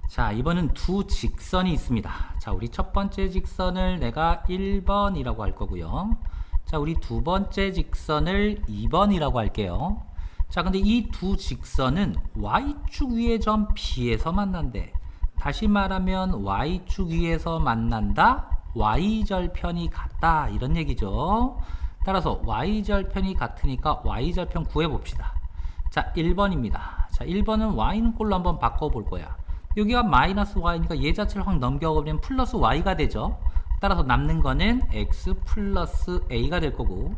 자, 이번은 두 직선이 있습니다. 자, 우리 첫 번째 직선을 내가 1번이라고 할 거고요. 자, 우리 두 번째 직선을 2번이라고 할게요. 자, 근데 이 두 직선은 y축 위의 점 B에서 만난대. 다시 말하면 y축 위에서 만난다. y절편이 같다. 이런 얘기죠. 따라서 y절편이 같으니까 y절편 구해봅시다. 자, 1번입니다. 자, 1번은 y는 꼴로 한번 바꿔볼 거야. 여기가 마이너스 y니까 얘 자체를 확 넘겨버리면 플러스 y가 되죠. 따라서 남는 거는 x 플러스 a가 될 거고.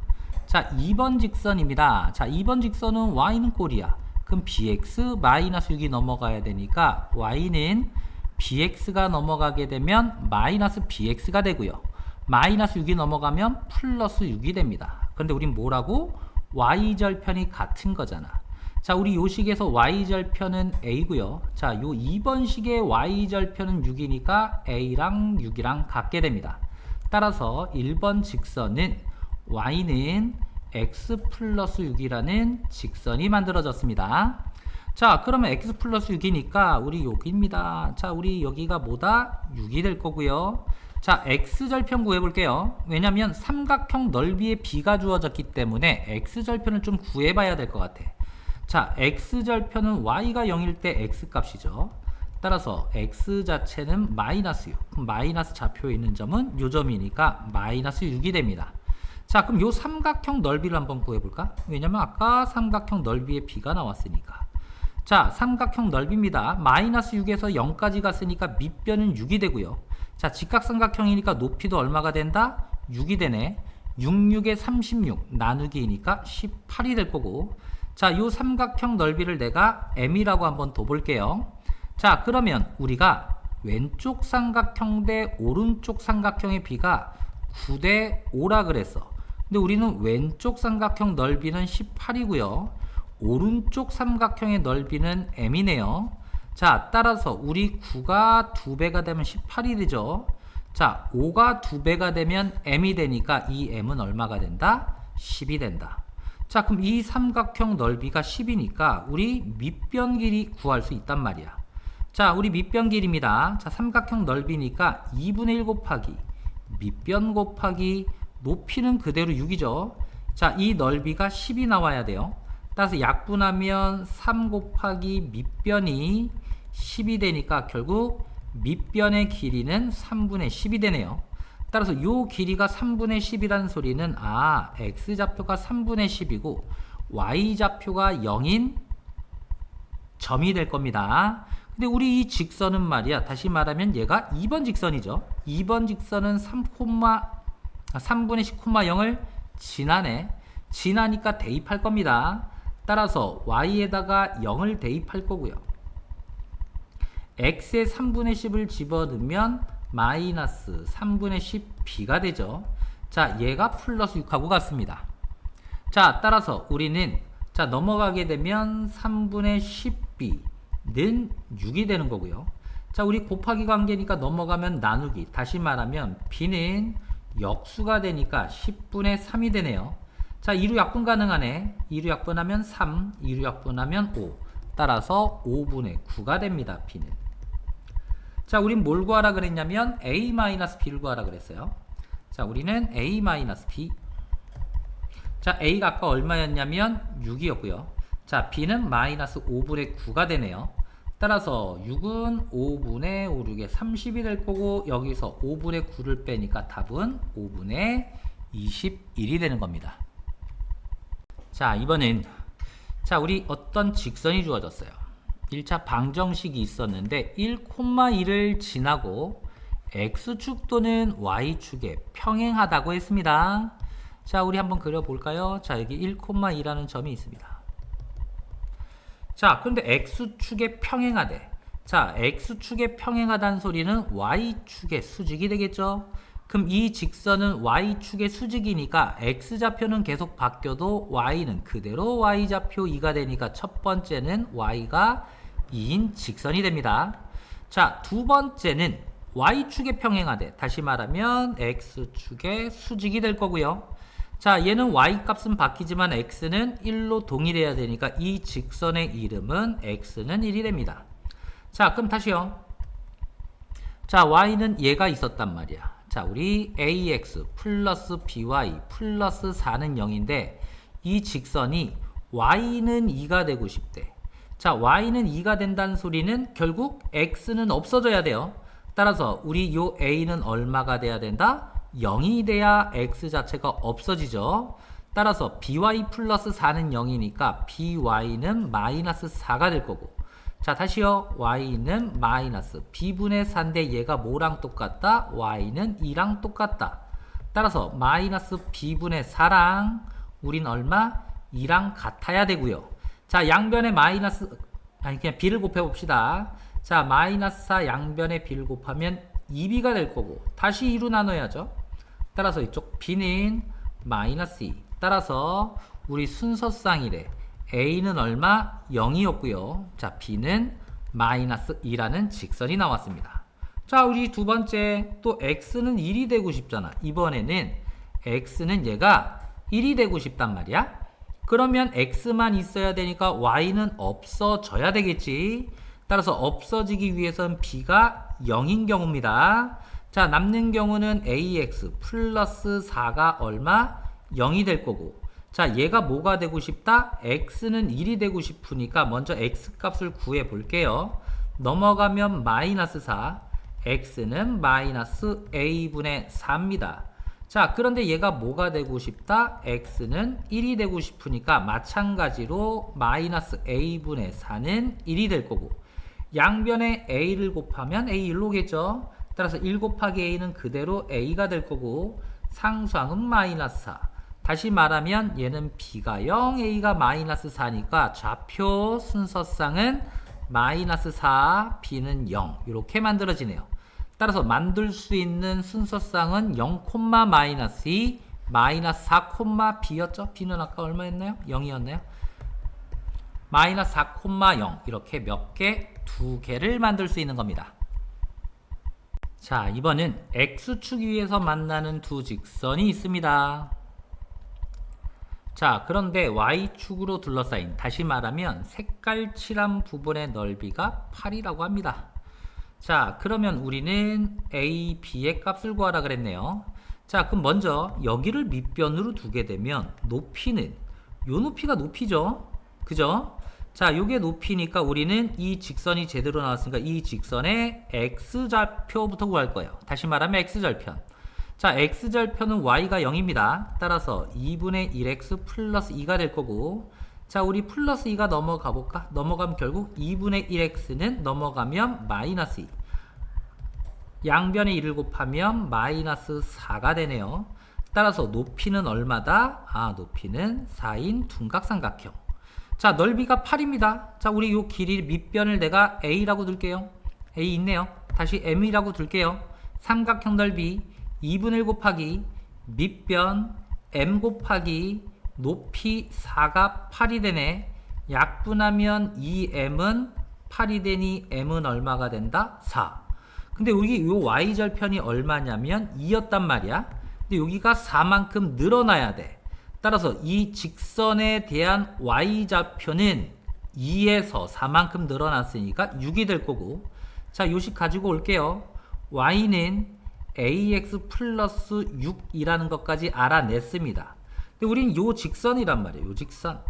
자, 2번 직선입니다. 자, 2번 직선은 y는 꼴이야. 그럼 bx 마이너스 6이 넘어가야 되니까 y는 bx가 넘어가게 되면 마이너스 bx가 되고요. 마이너스 6이 넘어가면 플러스 6이 됩니다. 그런데 우린 뭐라고? y절편이 같은 거잖아. 자, 우리 요 식에서 y절편은 a고요. 자, 요 2번 식의 y절편은 6이니까 a랑 6이랑 같게 됩니다. 따라서 1번 직선은 y는 x 플러스 6이라는 직선이 만들어졌습니다. 자, 그러면 x 플러스 6이니까 우리 여기입니다. 자, 우리 여기가 뭐다? 6이 될 거고요. 자, x절편 구해볼게요. 왜냐면 삼각형 넓이의 b가 주어졌기 때문에 x절편을 좀 구해봐야 될 것 같아. 자, x절편은 y가 0일 때 x값이죠. 따라서 x 자체는 마이너스 6. 그럼 마이너스 좌표에 있는 점은 요 점이니까 마이너스 6이 됩니다. 자, 그럼 요 삼각형 넓이를 한번 구해볼까? 왜냐면 아까 삼각형 넓이의 b가 나왔으니까. 자, 삼각형 넓이입니다. 마이너스 6에서 0까지 갔으니까 밑변은 6이 되고요. 자, 직각삼각형이니까 높이도 얼마가 된다? 6이 되네. 66에 36 나누기니까 18이 될 거고. 자, 요 삼각형 넓이를 내가 m이라고 한번 둬 볼게요. 자, 그러면 우리가 왼쪽 삼각형 대 오른쪽 삼각형의 비가 9대 5라 그랬어. 근데 우리는 왼쪽 삼각형 넓이는 18이고요. 오른쪽 삼각형의 넓이는 m이네요. 자, 따라서 우리 9가 2배가 되면 18이 되죠. 자, 5가 2배가 되면 m이 되니까 이 m은 얼마가 된다? 10이 된다. 자, 그럼 이 삼각형 넓이가 10이니까 우리 밑변 길이 구할 수 있단 말이야. 자, 우리 밑변 길이입니다. 자, 삼각형 넓이니까 2분의 1 곱하기 밑변 곱하기 높이는 그대로 6이죠. 자, 이 넓이가 10이 나와야 돼요. 따라서 약분하면 3 곱하기 밑변이 10이 되니까 결국 밑변의 길이는 3분의 10이 되네요. 따라서 이 길이가 3분의 10이라는 소리는 x좌표가 3분의 10이고 y좌표가 0인 점이 될 겁니다. 근데 우리 이 직선은 말이야, 다시 말하면 얘가 2번 직선이죠. 2번 직선은 3분의 10,0을 지나네. 지나니까 대입할 겁니다. 따라서 y에다가 0을 대입할 거고요. x에 3분의 10을 집어넣으면 마이너스 3분의 10b가 되죠. 자, 얘가 플러스 6하고 같습니다. 자, 따라서 우리는 자, 넘어가게 되면 3분의 10b는 6이 되는 거고요. 자, 우리 곱하기 관계니까 넘어가면 나누기. 다시 말하면 b는 역수가 되니까 10분의 3이 되네요. 자, 2로 약분 가능하네. 2로 약분하면 3, 2로 약분하면 5. 따라서 5분의 9가 됩니다. b는. 자, 우린 뭘 구하라 그랬냐면 a-b를 구하라 그랬어요. 자, 우리는 a-b. 자, a가 아까 얼마였냐면 6이었고요. 자, b는 마이너스 5분의 9가 되네요. 따라서 6은 5분의 5, 6에 30이 될 거고 여기서 5분의 9를 빼니까 답은 5분의 21이 되는 겁니다. 자, 이번엔 자, 우리 어떤 직선이 주어졌어요. 1차 방정식이 있었는데 1,1을 지나고 x축 또는 y축에 평행하다고 했습니다. 자, 우리 한번 그려볼까요? 자, 여기 1,2라는 점이 있습니다. 자, 그런데 x축에 평행하대. 자, x축에 평행하다는 소리는 y축의 수직이 되겠죠? 그럼 이 직선은 y축의 수직이니까 x좌표는 계속 바뀌어도 y는 그대로 y좌표 2가 되니까 첫 번째는 y가 2인 직선이 됩니다. 자, 두 번째는 y축에 평행하되 다시 말하면 x축의 수직이 될 거고요. 자, 얘는 y값은 바뀌지만 x는 1로 동일해야 되니까 이 직선의 이름은 x는 1이 됩니다. 자, 그럼 다시요. 자, y는 얘가 있었단 말이야. 자, 우리 ax 플러스 by 플러스 4는 0인데 이 직선이 y는 2가 되고 싶대. 자, y는 2가 된다는 소리는 결국 x는 없어져야 돼요. 따라서 우리 요 a는 얼마가 돼야 된다? 0이 돼야 x 자체가 없어지죠. 따라서 by 플러스 4는 0이니까 by는 마이너스 4가 될 거고, 자, 다시요. y는 마이너스 b분의 4인데 얘가 뭐랑 똑같다? y는 2랑 똑같다. 따라서 마이너스 b분의 4랑 우린 얼마? 2랑 같아야 되고요. 자, 양변에 마이너스, 아니 그냥 b를 곱해봅시다. 자, 마이너스 4 양변에 b를 곱하면 2b가 될 거고, 다시 2로 나눠야죠. 따라서 이쪽 b는 마이너스 2. 따라서 우리 순서쌍이래. a는 얼마? 0이었고요. 자, b는 마이너스 2라는 직선이 나왔습니다. 자, 우리 두 번째 또 x는 1이 되고 싶잖아. 이번에는 x는 얘가 1이 되고 싶단 말이야. 그러면 x만 있어야 되니까 y는 없어져야 되겠지. 따라서 없어지기 위해서는 b가 0인 경우입니다. 자, 남는 경우는 ax 플러스 4가 얼마? 0이 될 거고, 자, 얘가 뭐가 되고 싶다? x는 1이 되고 싶으니까 먼저 x 값을 구해 볼게요. 넘어가면 마이너스 4, x는 마이너스 a분의 4입니다. 자, 그런데 얘가 뭐가 되고 싶다? x는 1이 되고 싶으니까 마찬가지로 마이너스 a분의 4는 1이 될 거고, 양변에 a를 곱하면 a 1로겠죠. 따라서 1 곱하기 a는 그대로 a가 될 거고, 상수항은 마이너스 4. 다시 말하면 얘는 b가 0, a가 마이너스 4니까 좌표 순서쌍은 마이너스 4, b는 0 이렇게 만들어지네요. 따라서 만들 수 있는 순서쌍은 0, 마이너스 2, 마이너스 4, b였죠? b는 아까 얼마였나요? 0이었나요? 마이너스 4, 0 이렇게 몇 개? 두 개를 만들 수 있는 겁니다. 자, 이번은 x축 위에서 만나는 두 직선이 있습니다. 자, 그런데 y축으로 둘러싸인, 다시 말하면 색깔 칠한 부분의 넓이가 8이라고 합니다. 자, 그러면 우리는 a, b의 값을 구하라 그랬네요. 자, 그럼 먼저 여기를 밑변으로 두게 되면 높이는, 요 높이가 높이죠? 그죠? 자, 요게 높이니까 우리는 이 직선이 제대로 나왔으니까 이 직선의 x좌표부터 구할 거예요. 다시 말하면 x절편. 자, x절편은 y가 0입니다. 따라서 2분의 1x 플러스 2가 될 거고, 자, 우리 플러스 2가 넘어가 볼까? 넘어가면 결국 2분의 1x는 넘어가면 마이너스 2. 양변에 1을 곱하면 마이너스 4가 되네요. 따라서 높이는 얼마다? 아, 높이는 4인 둔각삼각형. 자, 넓이가 8입니다. 자, 우리 요 길이 밑변을 내가 a라고 둘게요. a 있네요. 다시 m이라고 둘게요. 삼각형 넓이 2분의 1 곱하기 밑변 m 곱하기 높이 4가 8이 되네. 약분하면 2m은 8이 되니 m은 얼마가 된다? 4. 근데 여기 요 y절편이 얼마냐면 2였단 말이야. 근데 여기가 4만큼 늘어나야 돼. 따라서 이 직선에 대한 y좌표는 2에서 4만큼 늘어났으니까 6이 될 거고, 자, 요식 가지고 올게요. y는 ax 플러스 6이라는 것까지 알아냈습니다. 근데 우린 요 직선이란 말이에요. 요 직선.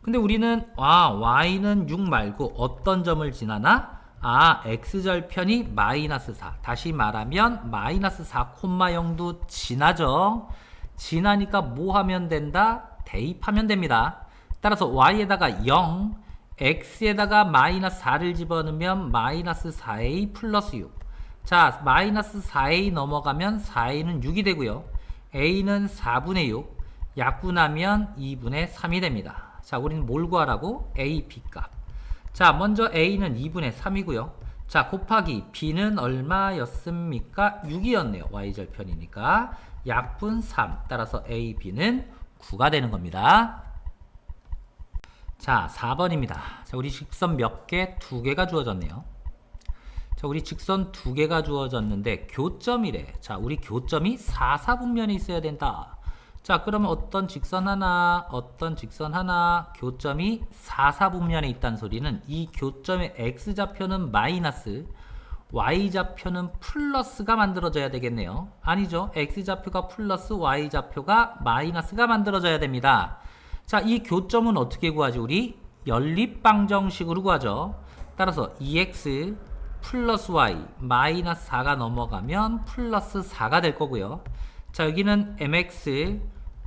근데 우리는 y는 6 말고 어떤 점을 지나나? x절편이 마이너스 4. 다시 말하면 마이너스 4, 0도 지나죠. 지나니까 뭐 하면 된다? 대입하면 됩니다. 따라서 y에다가 0, x에다가 마이너스 4를 집어넣으면 마이너스 4a 플러스 6. 자, 마이너스 4a 넘어가면 4a는 6이 되고요. a는 4분의 6, 약분하면 2분의 3이 됩니다. 자, 우리는 뭘 구하라고? a, b 값. 자, 먼저 a는 2분의 3이고요. 자, 곱하기 b는 얼마였습니까? 6이었네요. y절편이니까. 약분 3. 따라서 a, b는 9가 되는 겁니다. 자, 4번입니다. 자, 우리 직선 몇 개? 2개가 주어졌네요. 자, 우리 직선 2개가 주어졌는데 교점이래. 자, 우리 교점이 4, 4분면에 있어야 된다. 자, 그러면 어떤 직선 하나, 교점이 4, 4분면에 있다는 소리는 이 교점의 x좌표는 마이너스, y좌표는 플러스가 만들어져야 되겠네요. 아니죠. x좌표가 플러스 y좌표가 마이너스가 만들어져야 됩니다. 자, 이 교점은 어떻게 구하지? 우리 연립방정식으로 구하죠. 따라서 2x 플러스 y 마이너스 4가 넘어가면 플러스 4가 될 거고요. 자, 여기는 mx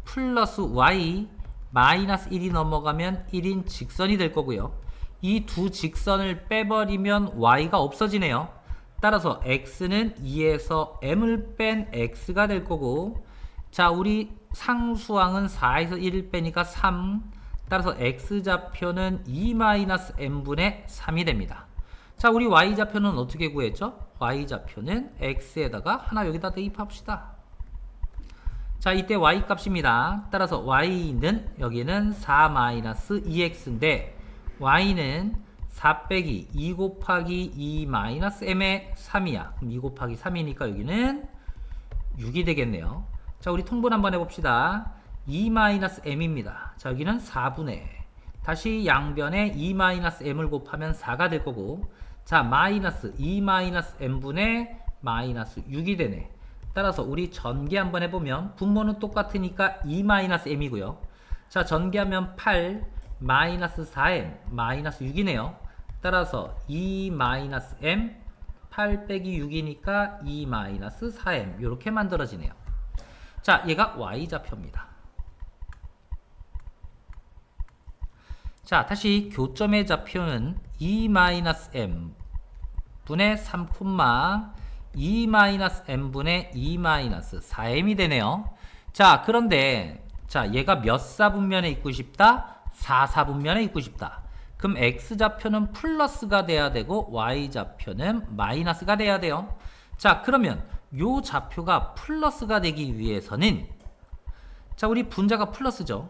플러스 y 마이너스 1이 넘어가면 1인 직선이 될 거고요. 이 두 직선을 빼버리면 y가 없어지네요. 따라서 x는 2에서 m을 뺀 x가 될 거고, 자, 우리 상수항은 4에서 1을 빼니까 3. 따라서 x좌표는 2-m분의 3이 됩니다. 자, 우리 y좌표는 어떻게 구했죠? y좌표는 x에다가 하나 여기다 대입합시다. 자, 이때 y 값입니다. 따라서 y는 여기는 4-2x인데 y는 4 빼기 2 곱하기 2-m의 3이야. 그럼 2 곱하기 3이니까 여기는 6이 되겠네요. 자, 우리 통분 한번 해봅시다. 2-m입니다. 자, 여기는 4분의 다시 양변에 2-m을 곱하면 4가 될 거고, 자, 마이너스 2-m분의 마이너스 6이 되네. 따라서 우리 전개 한번 해보면 분모는 똑같으니까 2-m이고요. 자, 전개하면 8 마이너스 4m 마이너스 6이네요. 따라서 2-m 8 빼기 6이니까 2-4m 이렇게 만들어지네요. 자, 얘가 y좌표입니다. 자, 다시 교점의 좌표는 2-m 분의 3, 2-m분의 2-4m이 되네요. 자, 그런데 자, 얘가 몇 사분면에 있고 싶다? 4사분면에 있고 싶다. 그럼 x좌표는 플러스가 돼야 되고 y좌표는 마이너스가 돼야 돼요. 자, 그러면 요 좌표가 플러스가 되기 위해서는, 자, 우리 분자가 플러스죠.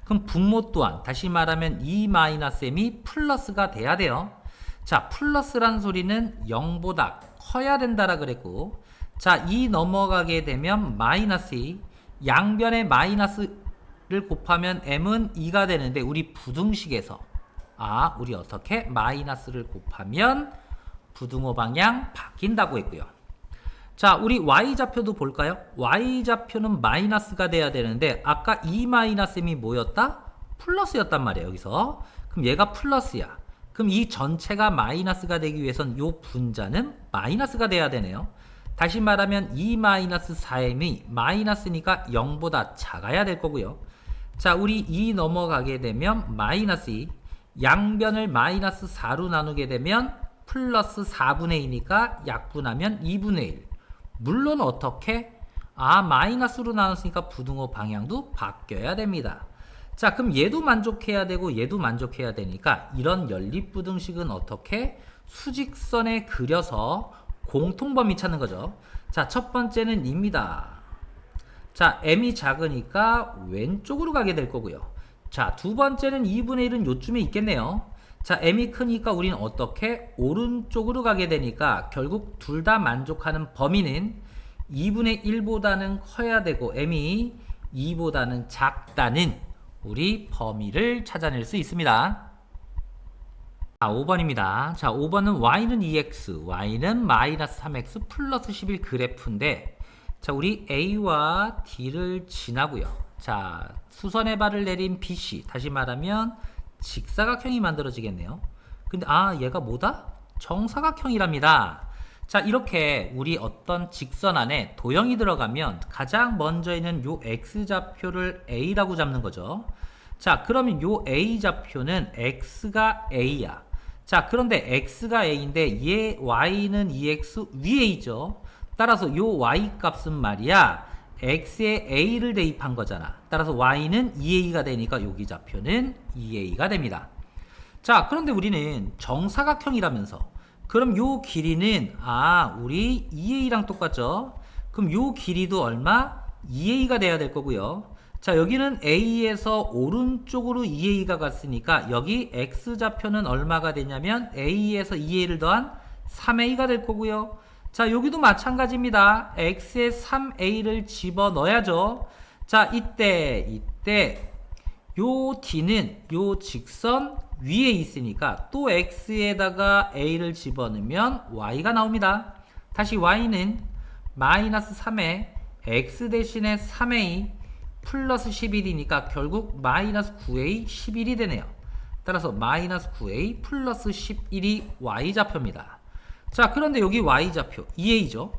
그럼 분모 또한 다시 말하면 2-m이 플러스가 돼야 돼요. 자, 플러스란 소리는 0보다 커야 된다라 그랬고, 자, 2 넘어가게 되면 마이너스 2, 양변에 마이너스를 곱하면 m은 2가 되는데 우리 부등식에서 우리 어떻게 마이너스를 곱하면 부등호 방향 바뀐다고 했고요. 자, 우리 y좌표도 볼까요? y좌표는 마이너스가 돼야 되는데 아까 2-m이 뭐였다? 플러스였단 말이에요. 여기서 그럼 얘가 플러스야. 그럼 이 전체가 마이너스가 되기 위해선 요 분자는 마이너스가 돼야 되네요. 다시 말하면 2-4m이 마이너스니까 0보다 작아야 될 거고요. 자, 우리 2 넘어가게 되면 마이너스 2, 양변을 마이너스 4로 나누게 되면 플러스 4분의 2니까 약분하면 2분의 1. 물론 어떻게? 마이너스로 나눴으니까 부등호 방향도 바뀌어야 됩니다. 자, 그럼 얘도 만족해야 되고 얘도 만족해야 되니까 이런 연립부등식은 어떻게? 수직선에 그려서 공통범위 찾는 거죠. 자, 첫 번째는 입니다. 자, m이 작으니까 왼쪽으로 가게 될 거고요. 자, 두 번째는 2분의 1은 요쯤에 있겠네요. 자, m이 크니까 우리는 어떻게? 오른쪽으로 가게 되니까 결국 둘 다 만족하는 범위는 2분의 1보다는 커야 되고 m이 2보다는 작다는 우리 범위를 찾아낼 수 있습니다. 자, 5번입니다. 자, 5번은 y는 2x, y는 마이너스 3x 플러스 11 그래프인데, 자, 우리 a와 d를 지나고요. 자, 수선의 발을 내린 BC, 다시 말하면 직사각형이 만들어지겠네요. 근데 얘가 뭐다? 정사각형이랍니다. 자, 이렇게 우리 어떤 직선 안에 도형이 들어가면 가장 먼저 있는 요 x좌표를 a라고 잡는 거죠. 자, 그러면 요 a좌표는 x가 a야. 자, 그런데 x가 a인데 얘 y는 2x 위에 있죠. 따라서 요 y 값은 말이야 x에 a를 대입한 거잖아. 따라서 y는 2a가 되니까 여기 좌표는 2a가 됩니다. 자, 그런데 우리는 정사각형이라면서 그럼 요 길이는 우리 2a랑 똑같죠. 그럼 요 길이도 얼마? 2a가 돼야 될 거고요. 자, 여기는 a에서 오른쪽으로 2a가 갔으니까 여기 x좌표는 얼마가 되냐면 a에서 2a를 더한 3a가 될 거고요. 자, 여기도 마찬가지입니다. x에 3a를 집어넣어야죠. 자, 이때 요 d는 요 직선 위에 있으니까 또 x에다가 a를 집어넣으면 y가 나옵니다. 다시 y는 마이너스 3에 x 대신에 3a 플러스 11이니까 결국 마이너스 9a 11이 되네요. 따라서 마이너스 9a 플러스 11이 y좌표입니다. 자, 그런데 여기 y좌표 2a죠.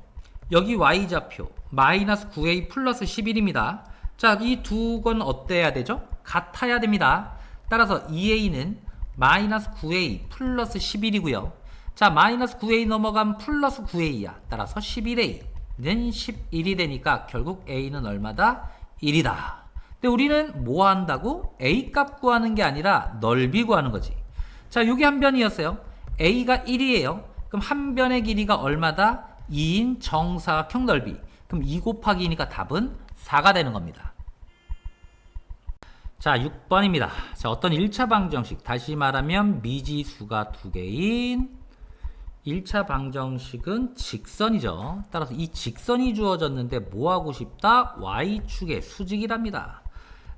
여기 y좌표 마이너스 9a 플러스 11입니다. 자, 이 두 건 어때야 되죠? 같아야 됩니다. 따라서 2a는 마이너스 9a 플러스 11이고요. 자, 마이너스 9a 넘어간 플러스 9a야. 따라서 11a는 11이 되니까 결국 a는 얼마다? 1이다. 근데 우리는 뭐 한다고? a 값 구하는 게 아니라 넓이 구하는 거지. 자, 여기 한 변이었어요. a가 1이에요. 그럼 한 변의 길이가 얼마다? 2인 정사각형 넓이. 그럼 2 곱하기 2니까 답은 4가 되는 겁니다. 자, 6번입니다. 자, 어떤 1차 방정식, 다시 말하면 미지수가 두 개인 1차 방정식은 직선이죠. 따라서 이 직선이 주어졌는데 뭐 하고 싶다? y축의 수직이랍니다.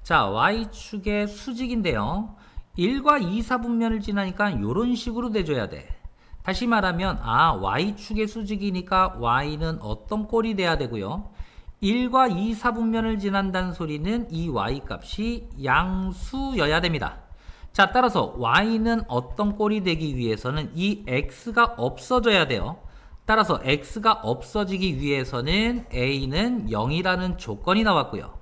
자, y축의 수직인데요. 1과 2, 4분면을 지나니까 이런 식으로 돼줘야 돼. 다시 말하면 y축의 수직이니까 y는 어떤 꼴이 돼야 되고요. 1과 2, 4분면을 지난다는 소리는 이 y값이 양수여야 됩니다. 자, 따라서 y는 어떤 꼴이 되기 위해서는 이 x가 없어져야 돼요. 따라서 x가 없어지기 위해서는 a는 0이라는 조건이 나왔고요.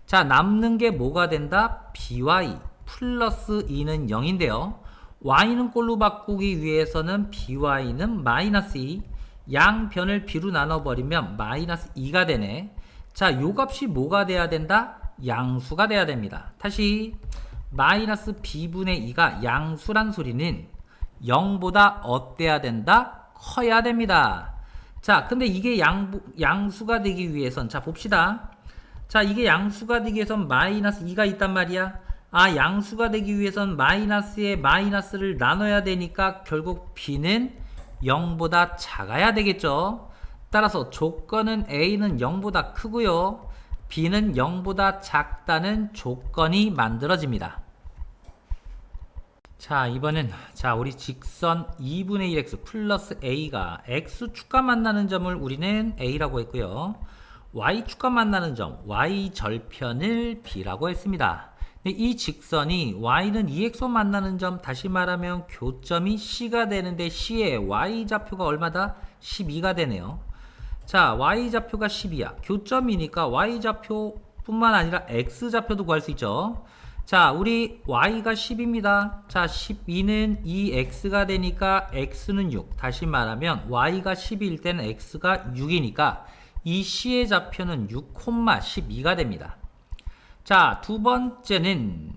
자, 남는 게 뭐가 된다? by 플러스 2는 0인데요. y는 꼴로 바꾸기 위해서는 by는 마이너스 2, 양변을 b로 나눠버리면 마이너스 2가 되네. 자, 요 값이 뭐가 돼야 된다? 양수가 돼야 됩니다. 다시 마이너스 b분의 2가 양수란 소리는 0보다 어때야 된다? 커야 됩니다. 자, 근데 이게 양수가 되기 위해선, 자, 봅시다. 자, 이게 양수가 되기 위해선 마이너스 2가 있단 말이야. 양수가 되기 위해선 마이너스에 마이너스를 나눠야 되니까 결국 b는 0보다 작아야 되겠죠. 따라서 조건은 a는 0보다 크고요. b는 0보다 작다는 조건이 만들어집니다. 자, 이번엔 우리 직선 2분의 1x 플러스 a가 x축과 만나는 점을 우리는 a라고 했고요. y축과 만나는 점 y절편을 b라고 했습니다. 이 직선이 y는 2x와 만나는 점, 다시 말하면 교점이 c가 되는데 c의 y좌표가 얼마다? 12가 되네요. 자, y좌표가 10이야. 교점이니까 y좌표뿐만 아니라 x좌표도 구할 수 있죠. 자, 우리 y가 10입니다. 자, 12는 2x가 되니까 x는 6. 다시 말하면 y가 10일 때는 x가 6이니까 이 c의 좌표는 6,12가 됩니다. 자, 두 번째는,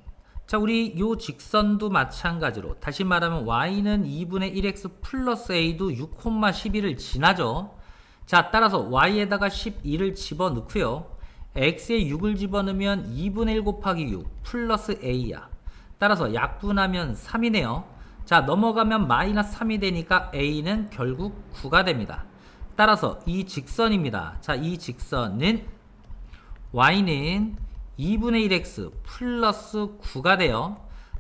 자, 우리 요 직선도 마찬가지로, 다시 말하면 y는 2분의 1x 플러스 a도 6,12를 지나죠. 자, 따라서 y에다가 12를 집어넣고요. x에 6을 집어넣으면 2분의 1 곱하기 6 플러스 a야. 따라서 약분하면 3이네요. 자, 넘어가면 마이너스 3이 되니까 a는 결국 9가 됩니다. 따라서 이 직선입니다. 자, 이 직선은 y는 2분의 1x 플러스 9가 돼요.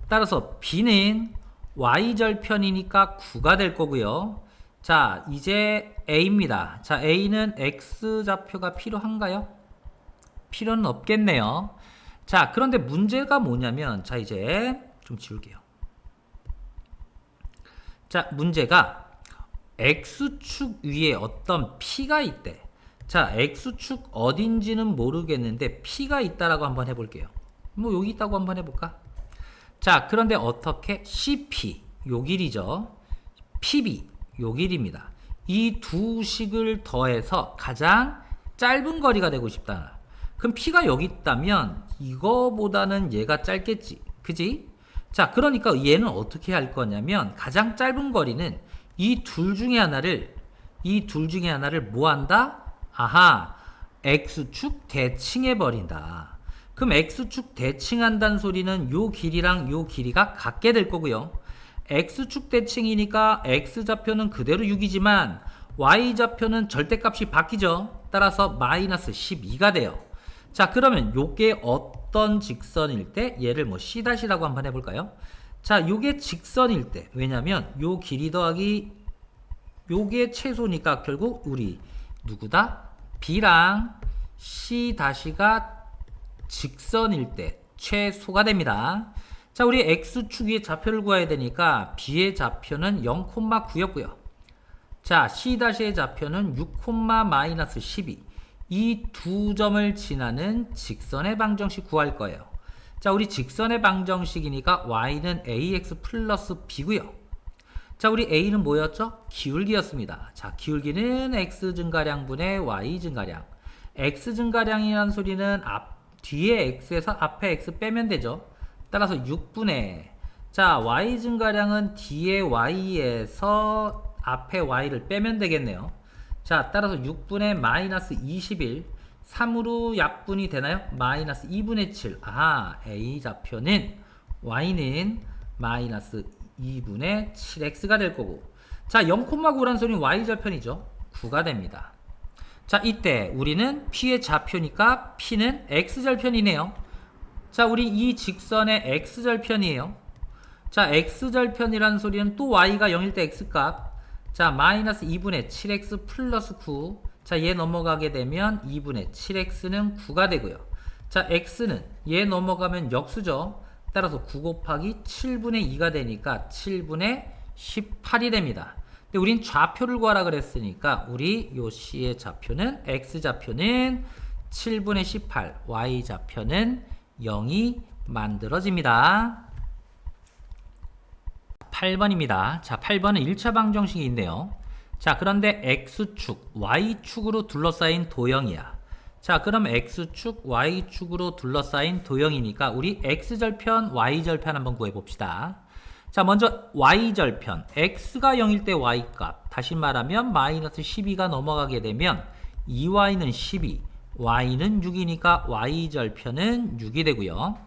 따라서 b는 y절편이니까 9가 될 거고요. 자, 이제 a입니다. 자, a는 x좌표가 필요한가요? 필요는 없겠네요. 자, 그런데 문제가 뭐냐면, 자, 이제 좀 지울게요. 자, 문제가 x축 위에 어떤 p가 있대. 자, x축 어딘지는 모르겠는데 p가 있다라고 한번 해볼게요. 뭐 여기 있다고 한번 해볼까? 자, 그런데 어떻게? cp 요 길이죠. pb 요 길입니다. 이 두 식을 더해서 가장 짧은 거리가 되고 싶다. 그럼 p가 여기 있다면 이거보다는 얘가 짧겠지. 그지? 자, 그러니까 얘는 어떻게 할 거냐면 가장 짧은 거리는 이 둘 중에 하나를 뭐 한다? 아하, x축 대칭해 버린다. 그럼 x축 대칭한다는 소리는 요 길이랑 요 길이가 같게 될 거고요. x축 대칭이니까 x좌표는 그대로 6이지만 y좌표는 절대값이 바뀌죠. 따라서 마이너스 12가 돼요. 자, 그러면 요게 어떤 직선일 때 얘를 뭐 c'라고 한번 해볼까요? 자, 요게 직선일 때, 왜냐면 요 길이 더하기 요게 최소니까 결국 우리 누구다? B랑 C-가 직선일 때 최소가 됩니다. 자, 우리 X축의 좌표를 구해야 되니까 B의 좌표는 0,9였고요. 자, C-의 좌표는 6,-12. 이 두 점을 지나는 직선의 방정식 구할 거예요. 자, 우리 직선의 방정식이니까 y는 ax 플러스 b고요. 자, 우리 a는 뭐였죠? 기울기였습니다. 자, 기울기는 x 증가량분의 y 증가량. x 증가량이라는 소리는 뒤에 x에서 앞에 x 빼면 되죠. 따라서 6분의 자, y 증가량은 뒤에 y에서 앞에 y를 빼면 되겠네요. 자, 따라서 6분의 마이너스 21 3으로 약분이 되나요? 마이너스 2분의 7 A 좌표는 y는 마이너스 2분의 7x가 될 거고 자, 0,9란 소리는 y절편이죠. 9가 됩니다. 자, 이때 우리는 p의 좌표니까 p는 x절편이네요. 자, 우리 이 직선의 x절편이에요. 자, x절편이라는 소리는 또 y가 0일 때 x값 자, 마이너스 2분의 7x 플러스 9 자, 얘 넘어가게 되면 2분의 7x는 9가 되고요. 자, x는 얘 넘어가면 역수죠. 따라서 9 곱하기 7분의 2가 되니까 7분의 18이 됩니다. 근데 우린 좌표를 구하라 그랬으니까 우리 요 C의 좌표는 x좌표는 7분의 18, y좌표는 0이 만들어집니다. 8번입니다. 자, 8번은 1차 방정식이 있네요. 자, 그런데 x축, y축으로 둘러싸인 도형이야. 자, 그럼 x축, y축으로 둘러싸인 도형이니까 우리 x절편, y절편 한번 구해봅시다. 자, 먼저 y절편, x가 0일 때 y값, 다시 말하면 마이너스 12가 넘어가게 되면 2y는 12, y는 6이니까 y절편은 6이 되고요.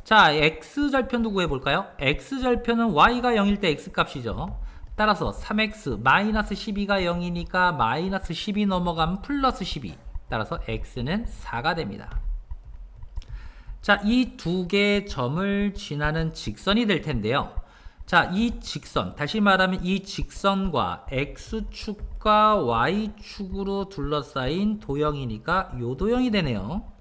자, x절편도 구해볼까요? x절편은 y가 0일 때 x값이죠. 따라서 3x 마이너스 12가 0이니까 마이너스 12 넘어가면 플러스 12 따라서 x는 4가 됩니다. 자, 이 두 개의 점을 지나는 직선이 될 텐데요. 자, 이 직선 다시 말하면 이 직선과 x축과 y축으로 둘러싸인 도형이니까 요 도형이 되네요.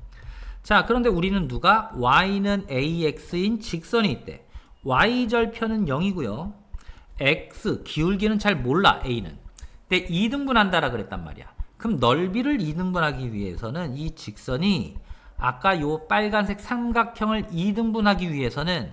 자, 그런데 우리는 누가 y는 ax인 직선이 있대. y절편은 0이고요. x 기울기는 잘 몰라 a는. 근데 2등분한다라 그랬단 말이야. 그럼 넓이를 2등분하기 위해서는 이 직선이 아까 요 빨간색 삼각형을 2등분하기 위해서는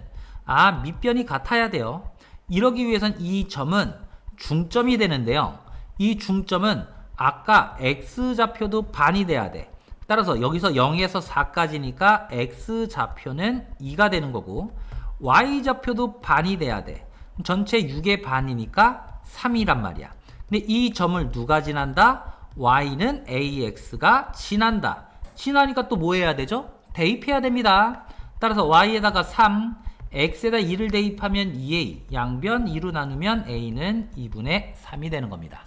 밑변이 같아야 돼요. 이러기 위해서는 이 점은 중점이 되는데요. 이 중점은 아까 x좌표도 반이 돼야 돼. 따라서 여기서 0에서 4까지니까 x좌표는 2가 되는 거고 y좌표도 반이 돼야 돼. 전체 6의 반이니까 3이란 말이야. 근데 이 점을 누가 지난다? y는 ax가 지난다. 지나니까 또 뭐 해야 되죠? 대입해야 됩니다. 따라서 y에다가 3, x에다 2를 대입하면 2a, 양변 2로 나누면 a는 2분의 3이 되는 겁니다.